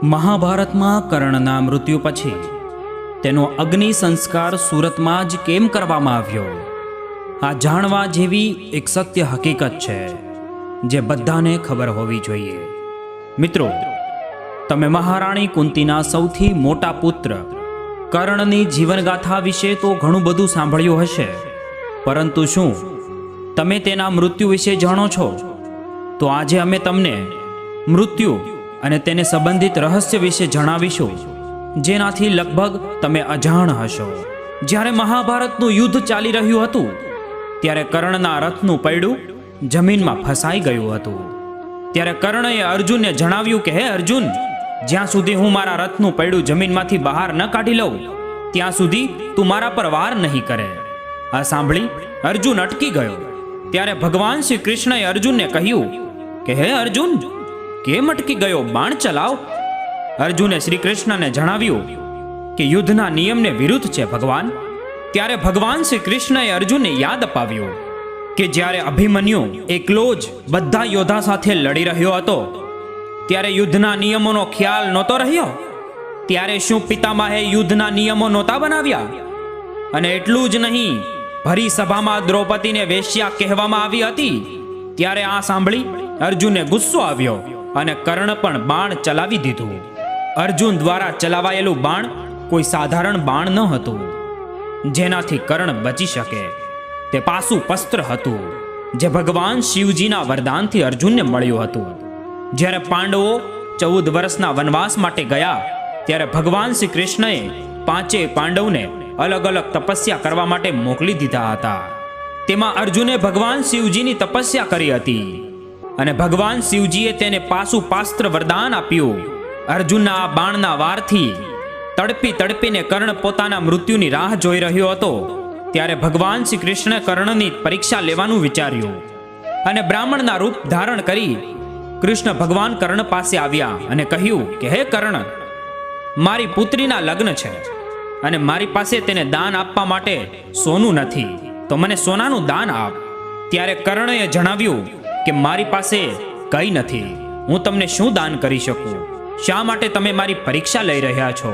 મહાભારતમાં કર્ણના મૃત્યુ પછી તેનો અગ્નિ સંસ્કાર સુરતમાં જ કેમ કરવામાં આવ્યો, આ જાણવા જેવી એક સત્ય હકીકત છે જે બધાને ખબર હોવી જોઈએ. મિત્રો, તમે મહારાણી કુંતીના સૌથી મોટા પુત્ર કર્ણની જીવનગાથા વિશે તો ઘણું બધું સાંભળ્યું હશે, પરંતુ શું તમે તેના મૃત્યુ વિશે જાણો છો? તો આજે અમે તમને મૃત્યુ અને તેને સંબંધિત રહસ્ય વિશે જણાવીશું, જેનાથી લગભગ તમે અજાણ હશો. જ્યારે મહાભારતનું યુદ્ધ ચાલી રહ્યું હતું ત્યારે કર્ણના રથનું પૈડું જમીનમાં ફસાઈ ગયું હતું. ત્યારે કર્ણએ અર્જુનને જણાવ્યું કે હે અર્જુન, જ્યાં સુધી હું મારા રથનું પૈડું જમીનમાંથી બહાર ન કાઢી લઉં ત્યાં સુધી તું મારા પર વાર નહીં કરે. આ સાંભળી અર્જુન અટકી ગયો. ત્યારે ભગવાન શ્રી કૃષ્ણએ અર્જુનને કહ્યું કે હે અર્જુન, કેમ અટકી ગયો? બાણ ચલાવ. અર્જુને શ્રી કૃષ્ણને જણાવ્યું કે યુદ્ધના નિયમને વિરુદ્ધ છે ભગવાન. ત્યારે ભગવાન શ્રી કૃષ્ણએ અર્જુનને યાદ અપાવ્યું કે જ્યારે અભિમન્યુ એકલો જ બધા યોદ્ધા સાથે લડી રહ્યો હતો ત્યારે યુદ્ધના નિયમોનો ખ્યાલ નહોતો રહ્યો. ત્યારે શું પિતામહે યુદ્ધના નિયમો નહોતા બનાવ્યા? અને એટલું જ નહીં, ભરી સભામાં દ્રૌપદીને વેશ્યા કહેવામાં આવી હતી. ત્યારે આ સાંભળી અર્જુનને ગુસ્સો આવ્યો અને કર્ણ પણ બાણ ચલાવી દીધું. અર્જુન દ્વારા ચલાવાયેલું બાણ કોઈ સાધારણ બાણ ન હતું જેનાથી કર્ણ બચી શકે. તે પાસું પસ્ત્ર હતું જે ભગવાન શિવજીના વરદાનથી અર્જુનને મળ્યું હતું. જ્યારે પાંડવો 14 વર્ષના વનવાસ માટે ગયા ત્યારે ભગવાન શ્રી કૃષ્ણએ 5 પાંડવને અલગ અલગ તપસ્યા કરવા માટે મોકલી દીધા હતા. તેમાં અર્જુને ભગવાન શિવજીની તપસ્યા કરી હતી અને ભગવાન શિવજીએ તેને પાસું પાસ્ત્ર વરદાન આપ્યું. અર્જુનના આ બાણના વારથી તડપી તડપીને કર્ણ પોતાના મૃત્યુની રાહ જોઈ રહ્યો હતો. ત્યારે ભગવાન શ્રી કૃષ્ણે કર્ણની પરીક્ષા લેવાનું વિચાર્યું અને બ્રાહ્મણના રૂપ ધારણ કરી કૃષ્ણ ભગવાન કર્ણ પાસે આવ્યા અને કહ્યું કે હે કર્ણ, મારી પુત્રીના લગ્ન છે અને મારી પાસે તેને દાન આપવા માટે સોનું નથી, તો મને સોનાનું દાન આપ. ત્યારે કર્ણએ જણાવ્યું કે મારી પાસે કંઈ નથી, હું તમને શું દાન કરી શકું? શા માટે તમે મારી પરીક્ષા લઈ રહ્યા છો?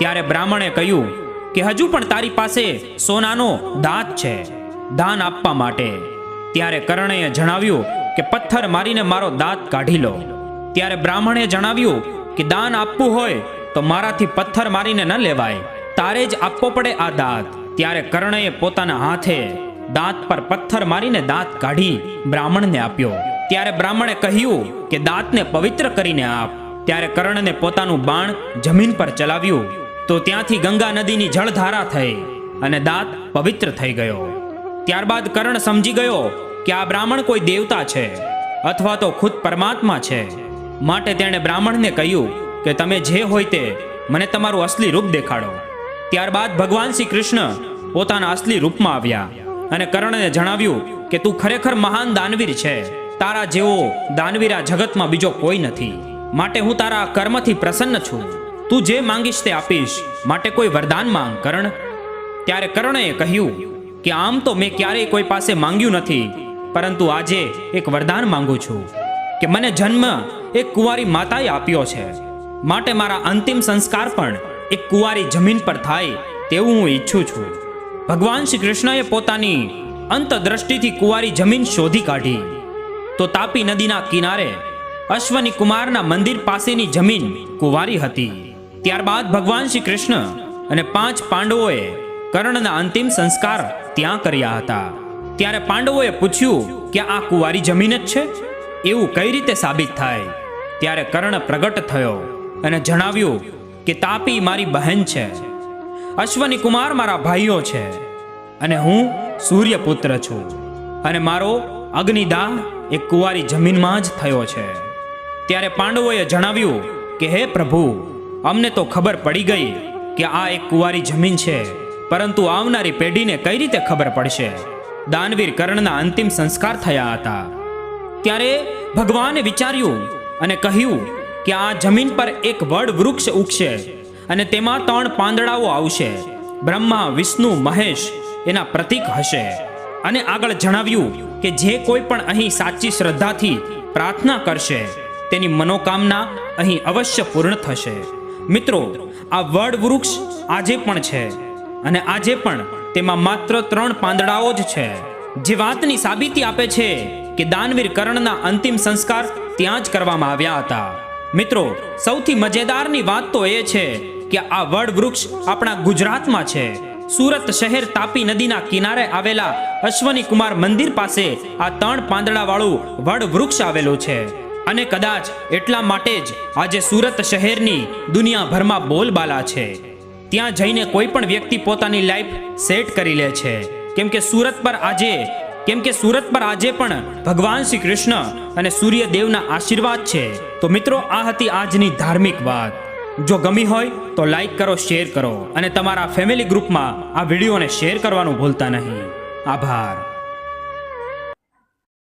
ત્યારે બ્રાહ્મણે કહ્યું કે હજુ પણ તારી પાસે સોનાનો દાંત છે દાન આપવા માટે. ત્યારે કર્ણએ જણાવ્યું કે પથ્થર મારીને મારો દાંત કાઢી લો. ત્યારે બ્રાહ્મણે જણાવ્યું કે દાન આપવું હોય તો મારાથી પથ્થર મારીને ન લેવાય, તારે જ આપવો પડે આ દાંત. ત્યારે કર્ણએ પોતાના હાથે દાંત પર પથ્થર મારીને દાંત કાઢી બ્રાહ્મણને આપ્યો. ત્યારે બ્રાહ્મણે કહ્યું કે દાંતને પવિત્ર કરીને આપ. ત્યારે કર્ણને પોતાનું બાણ જમીન પર ચલાવ્યું તો ત્યાંથી ગંગા નદીની જળધારા થઈ અને દાંત પવિત્ર થઈ ગયો. ત્યારબાદ કર્ણ સમજી ગયો કે આ બ્રાહ્મણ કોઈ દેવતા છે અથવા તો ખુદ પરમાત્મા છે. માટે તેણે બ્રાહ્મણને કહ્યું કે તમે જે હોય તે મને તમારું અસલી રૂપ દેખાડો. ત્યારબાદ ભગવાન શ્રી કૃષ્ણ પોતાના અસલી રૂપમાં આવ્યા અને કર્ણને જણાવ્યું કે તું ખરેખર મહાન દાનવીર છે. તારા જેવો દાનવીર આ જગતમાં બીજો કોઈ નથી. માટે હું તારા કર્મથી પ્રસન્ન છું. તું જે માંગીશ તે આપીશ, માટે કોઈ વરદાન માંગ કર્ણ. ત્યારે કર્ણએ કહ્યું કે આમ તો મેં ક્યારેય કોઈ પાસે માંગ્યું નથી, પરંતુ આજે એક વરદાન માંગુ છું કે મને જન્મ એક કુંવારી માતાએ આપ્યો છે, માટે મારા અંતિમ સંસ્કાર પણ એક કુંવારી જમીન પર થાય તેવું હું ઈચ્છું છું. ભગવાન શ્રી કૃષ્ણએ પોતાની અંતદ્રષ્ટિથી કુંવારી જમીન શોધી કાઢી તો તાપી નદીના કિનારે અશ્વની કુમારના મંદિર પાસેની જમીન કુંવારી હતી. ત્યારબાદ ભગવાન શ્રી કૃષ્ણ અને 5 પાંડવોએ કર્ણના અંતિમ સંસ્કાર ત્યાં કર્યા હતા. ત્યારે પાંડવોએ પૂછ્યું કે આ કુંવારી જમીન જ છે, એવું કઈ રીતે સાબિત થાય? ત્યારે કર્ણ પ્રગટ થયો અને જણાવ્યું કે તાપી મારી બહેન છે, અશ્વની કુમાર મારા ભાઈઓ છે અને હું સૂર્યપુત્ર છું અને મારો અગ્નિદાહ એક કુંવારી જમીનમાં જ થયો છે. ત્યારે પાંડવોએ જણાવ્યું કે હે પ્રભુ, અમને તો ખબર પડી ગઈ કે આ એક કુંવારી જમીન છે, પરંતુ આવનારી પેઢીને કઈ રીતે ખબર પડશે? દાનવીર કર્ણના અંતિમ સંસ્કાર થયા હતા. ત્યારે ભગવાને વિચાર્યું અને કહ્યું કે આ જમીન પર એક વડ વૃક્ષ ઉગશે અને તેમાં 3 પાંદડાઓ આવશે. બ્રહ્મા, વિષ્ણુ, મહેશ એના પ્રતીક હશે. અને આગળ જણાવ્યું કે જે કોઈ પણ અહીં સાચી શ્રદ્ધાથી પ્રાર્થના કરશે તેની મનોકામના અહીં અવશ્ય પૂર્ણ થશે. મિત્રો, આ વડ વૃક્ષ આજે પણ છે અને આજે પણ તેમાં માત્ર 3 પાંદડાઓ જ છે, જે વાતની સાબિતી આપે છે કે દાનવીર કર્ણના અંતિમ સંસ્કાર ત્યાં જ કરવામાં આવ્યા હતા. મિત્રો, સૌથી મજેદારની વાત તો એ છે કે આ વડ વૃક્ષ આપણા ગુજરાતમાં છે. સુરત શહેર તાપી નદીના કિનારે આવેલા અશ્વની કુમાર મંદિર પાસે આ 3 પાંદડાવાળું વડ વૃક્ષ આવેલું છે. અને કદાચ એટલા માટે જ આજે સુરત શહેરની દુનિયાભરમાં બોલબાલા છે. ત્યાં જઈને કોઈ પણ વ્યક્તિ પોતાની લાઈફ સેટ કરી લે છે, કેમ કે સુરત પર આજે પણ ભગવાન શ્રી કૃષ્ણ અને સૂર્યદેવના આશીર્વાદ છે. તો મિત્રો, આ હતી આજની ધાર્મિક વાત. જો ગમી હોય તો લાઈક કરો, શેર કરો અને તમારા ફેમિલી ગ્રુપમાં આ વિડીયોને શેર કરવાનું ભૂલતા નહીં. આભાર.